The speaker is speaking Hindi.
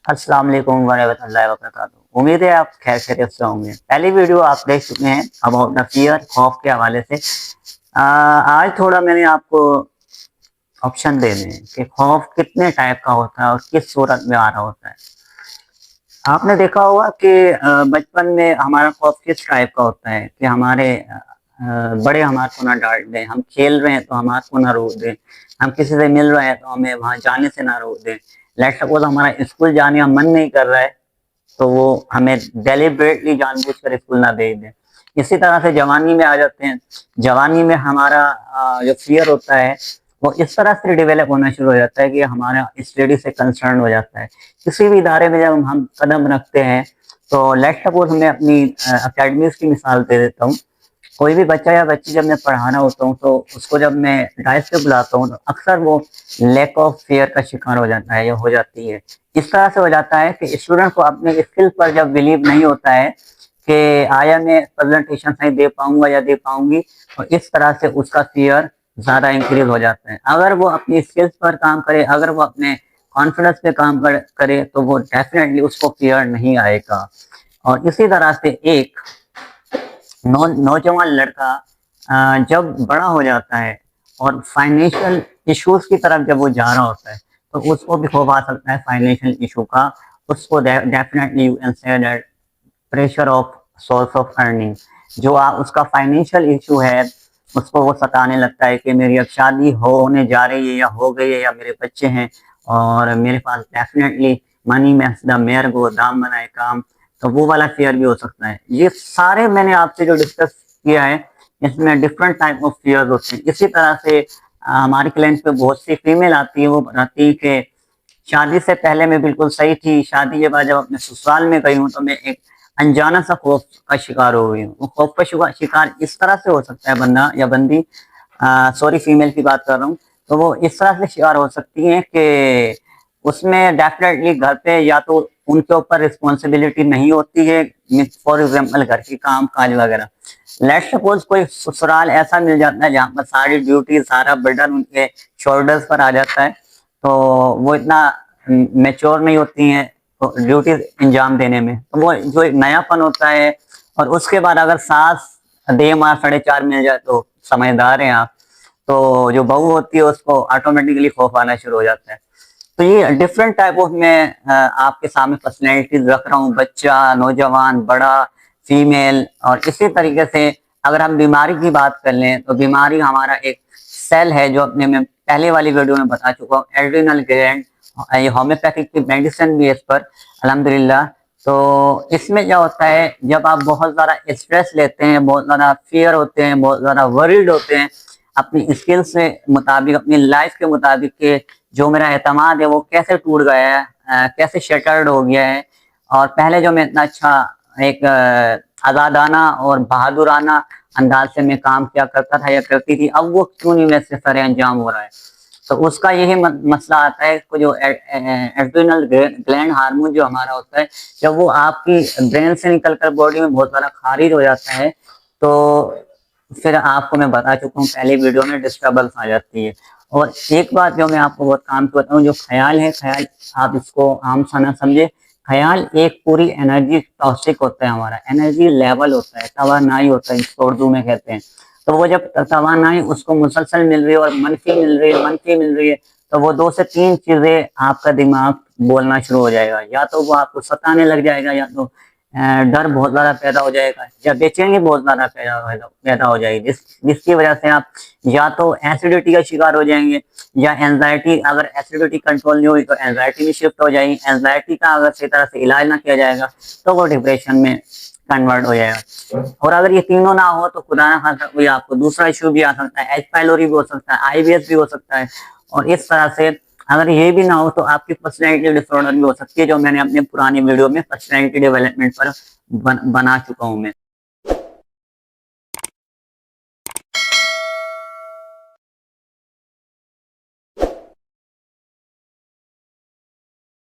अस्सलाम वालेकुम वरहमतुल्लाहि वबरकातुहू। उम्मीद है आप खैर खैरियत से होंगे। पहली वीडियो आप देख चुके हैं अबाउट द फियर खौफ के हवाले से। आज थोड़ा मैंने आपको ऑप्शन देने हैं कि खौफ कितने टाइप का होता है और किस सूरत में आ रहा होता है। आपने देखा होगा कि बचपन में हमारा खौफ किस टाइप का होता है कि हमारे बड़े हमारे को ना डांट दें, हम खेल रहे हैं तो हमारे को ना रोक दें, हम किसी से मिल रहे हैं तो हमें वहां जाने से ना रोक दें। लेट्स सपोज हमारा स्कूल जाने का मन नहीं कर रहा है तो वो हमें डेलिबरेटली जानबूझकर स्कूल ना भेज दें। इसी तरह से जवानी में आ जाते हैं। जवानी में हमारा जो फियर होता है वो इस तरह से डेवलप होना शुरू हो जाता है कि हमारा स्टडी से कंसर्न हो जाता है। किसी भी इदारे में जब हम कदम रखते हैं तो लेट्स सपोज मैं अपनी अकेडमीज की मिसाल दे देता हूँ। कोई भी बच्चा या बच्ची जब मैं पढ़ाना होता हूँ तो उसको जब मैं डाइस पे बुलाता हूँ तो अक्सर वो लैक ऑफ फेयर का शिकार हो जाता है या हो जाती है। इस तरह से हो जाता है कि स्टूडेंट को अपने स्किल पर जब बिलीव नहीं होता है कि आया मैं प्रेजेंटेशन सही दे पाऊंगा या दे पाऊंगी, और इस तरह से उसका फियर ज्यादा इंक्रीज हो जाता है। अगर वो अपनी स्किल्स पर काम करे, अगर वो अपने कॉन्फिडेंस पे काम करे तो वो डेफिनेटली उसको फियर नहीं आएगा। और इसी तरह से एक नौजवान लड़का जब बड़ा हो जाता है और फाइनेंशियल इश्यूज की तरफ जब वो जा रहा होता है तो उसको भी खौफ आ सकता है फाइनेंशियल इशू का। उसको definitely you can say that pressure of source of earning. जो उसका फाइनेंशियल इशू है उसको वो सताने लगता है कि मेरी अब शादी होने जा रही है या हो गई है या मेरे बच्चे हैं और मेरे पास डेफिनेटली मनी में द मेयर गो दाम बनाए काम। तो वो वाला फियर भी हो सकता है। ये सारे मैंने आपसे जो डिस्कस किया है इसमें डिफरेंट टाइप ऑफ फियर होते हैं। इसी तरह से हमारी क्लाइंट पे बहुत सी फीमेल आती है, वो बताती है कि शादी से पहले मैं बिल्कुल सही थी, शादी के बाद जब अपने ससुराल में गई हूँ तो मैं एक अनजाना सा खौफ का शिकार हो गई हूँ। वो खौफ का शिकार इस तरह से हो सकता है बंदा या बंदी, सॉरी फीमेल की बात कर रहा हूँ, तो वो इस तरह से शिकार हो सकती है कि उसमें डेफिनेटली घर पे या तो उनके ऊपर रिस्पॉन्सिबिलिटी नहीं होती है, फॉर एग्जाम्पल घर की काम काज वगैरह। लेट्स सपोज कोई ससुराल ऐसा मिल जाता है जहाँ पर सारी ड्यूटी सारा बर्डन उनके शोल्डर्स पर आ जाता है, तो वो इतना मेच्योर नहीं होती हैं तो ड्यूटी अंजाम देने में, तो वो जो एक नयापन होता है। और उसके बाद अगर सास दे मार 4.5 मिल जाए तो समझदार हैं आप, तो जो बहू होती है उसको ऑटोमेटिकली खौफ आना शुरू हो जाता है। तो ये डिफरेंट टाइप ऑफ मैं आपके सामने पर्सनैलिटीज रख रहा हूँ, बच्चा, नौजवान, बड़ा, फीमेल। और इसी तरीके से अगर हम बीमारी की बात कर लें तो बीमारी हमारा एक सेल है जो अपने मैं पहले वाली वीडियो में बता चुका हूँ, एड्रिनल ग्लैंड। ये होम्योपैथिक की मेडिसिन भी है इस पर अल्हम्दुलिल्लाह। तो इसमें क्या होता है, जब आप बहुत ज्यादा स्ट्रेस लेते हैं, बहुत ज्यादा फियर होते हैं, बहुत ज्यादा वरीड होते हैं अपनी स्किल्स के मुताबिक, अपनी लाइफ के मुताबिक के जो मेरा एतमाद है वो कैसे टूट गया है, कैसे शटर्ड हो गया है। और पहले जो मैं इतना अच्छा एक आजादाना और बहादुराना अंदाज से मैं काम किया करता था या करती थी, अब वो क्यों नहीं वैसे सर अंजाम हो रहा है। तो उसका यही मसला आता है कि जो एड्रिनल ग्लैंड हार्मोन जो हमारा होता है, जब वो आपकी ब्रेन से निकलकर बॉडी में बहुत सारा खारिज हो जाता है तो फिर आपको मैं बता चुका हूँ पहले वीडियो में, डिस्टर्बेंस आ जाती है। और एक बात जो मैं आपको बहुत काम की बताऊँ, जो ख्याल है, ख्याल आप इसको आम सा ना समझे, ख्याल एक पूरी एनर्जी टॉक्सिक होता है, हमारा एनर्जी लेवल होता है, तवानाई होता है जिसको उर्दू में कहते हैं। तो वो जब तवानाई उसको मुसलसल मिल रही है और मनफी मिल रही है, मनफी मिल रही है, तो वो 2 से 3 चीजें आपका दिमाग बोलना शुरू हो जाएगा। या तो वो आपको सताने लग जाएगा, या तो डर बहुत ज्यादा पैदा हो जाएगा, या बेचैनी बहुत ज्यादा पैदा हो जाएगी, जिसकी वजह से आप या तो एसिडिटी का शिकार हो जाएंगे, या एंजाइटी, अगर एसिडिटी कंट्रोल नहीं हुई तो एंजाइटी में शिफ्ट हो जाएगी। एंजाइटी का अगर सही तरह से इलाज ना किया जाएगा तो वो डिप्रेशन में कन्वर्ट हो जाएगा। और अगर ये तीनों ना हो तो खुदा ना खास्ता कोई आपको दूसरा इश्यू भी आ सकता है, एच पाइलोरी भी हो सकता है, आईबीएस भी हो सकता है। और इस तरह से अगर ये भी ना हो तो आपकी पर्सनैलिटी डिसऑर्डर भी हो सकती है, जो मैंने अपने पुरानी वीडियो में पर्सनैलिटी डेवलपमेंट पर बना चुका हूँ मैं।